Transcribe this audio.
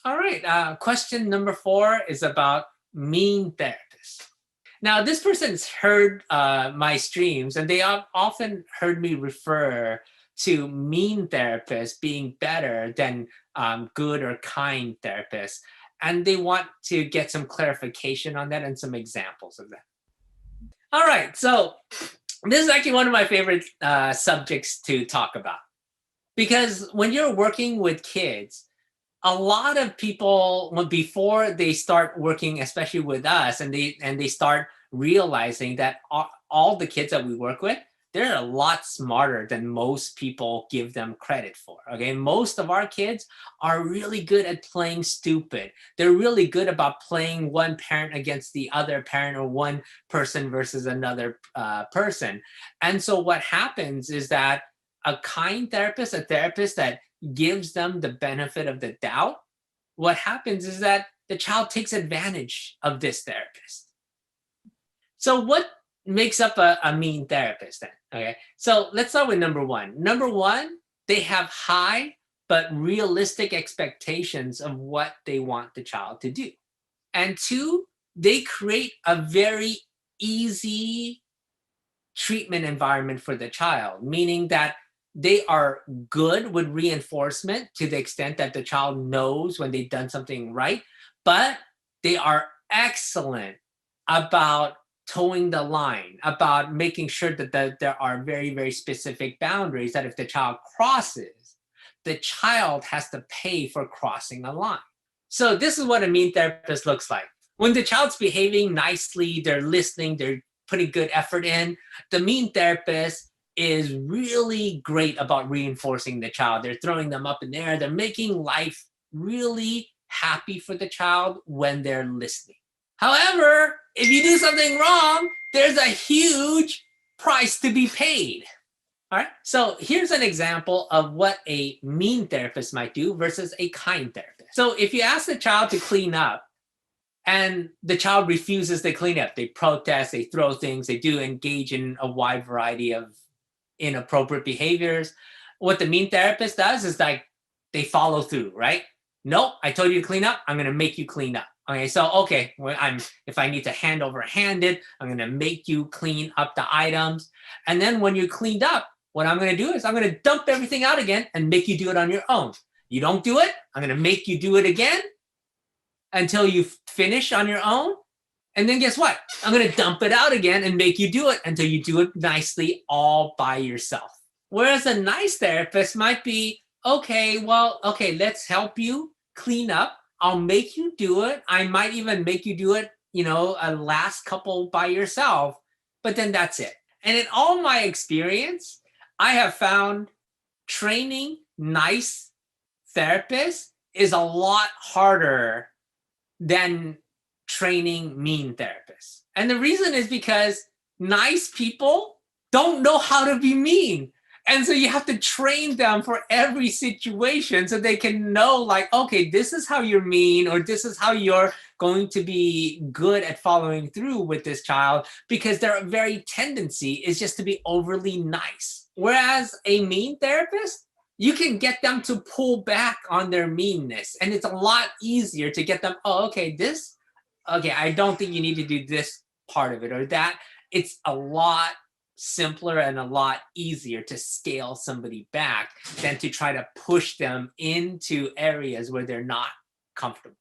All right. Question number 4 is about mean therapists. Now, this person's heard my streams, and they have often heard me refer to mean therapists being better than good or kind therapists. And they want to get some clarification on that and some examples of that. All right. So this is actually one of my favorite subjects to talk about. Because when you're working with kids, a lot of people, before they start working, especially with us, and they start realizing that all the kids that we work with, they're a lot smarter than most people give them credit for. Okay, most of our kids are really good at playing stupid. They're really good about playing one parent against the other parent, or one person versus another person. And so what happens is that a kind therapist, a therapist that gives them the benefit of the doubt, what happens is that the child takes advantage of this therapist. So what makes up a mean therapist then? Okay, so let's start with number 1. Number 1, they have high but realistic expectations of what they want the child to do. And 2, they create a very easy treatment environment for the child, meaning that they are good with reinforcement to the extent that the child knows when they've done something right, but they are excellent about towing the line, about making sure that there are very, very specific boundaries that if the child crosses, the child has to pay for crossing a line. So this is what a mean therapist looks like. When the child's behaving nicely, they're listening, they're putting good effort in, the mean therapist is really great about reinforcing the child. They're throwing them up in the air. They're making life really happy for the child when they're listening. However, if you do something wrong, there's a huge price to be paid. All right. So here's an example of what a mean therapist might do versus a kind therapist. So if you ask the child to clean up and the child refuses to clean up, they protest, they throw things, they do engage in a wide variety of inappropriate behaviors. What the mean therapist does is like they follow through, right? Nope, I told you to clean up. I'm going to make you clean up. Okay, so okay, if I need to hand over hand it, I'm going to make you clean up the items. And then when you're cleaned up, what I'm going to do is I'm going to dump everything out again and make you do it on your own. You don't do it, I'm going to make you do it again until you finish on your own. And then guess what? I'm going to dump it out again and make you do it until you do it nicely all by yourself. Whereas a nice therapist might be, okay, let's help you clean up. I'll make you do it. I might even make you do it, a last couple by yourself, but then that's it. And in all my experience, I have found training nice therapists is a lot harder than training mean therapists. And the reason is because nice people don't know how to be mean. And so you have to train them for every situation so they can know, like, okay, this is how you're mean, or this is how you're going to be good at following through with this child, because their very tendency is just to be overly nice. Whereas a mean therapist, you can get them to pull back on their meanness. And it's a lot easier to get them, I don't think you need to do this part of it or that. It's a lot simpler and a lot easier to scale somebody back than to try to push them into areas where they're not comfortable.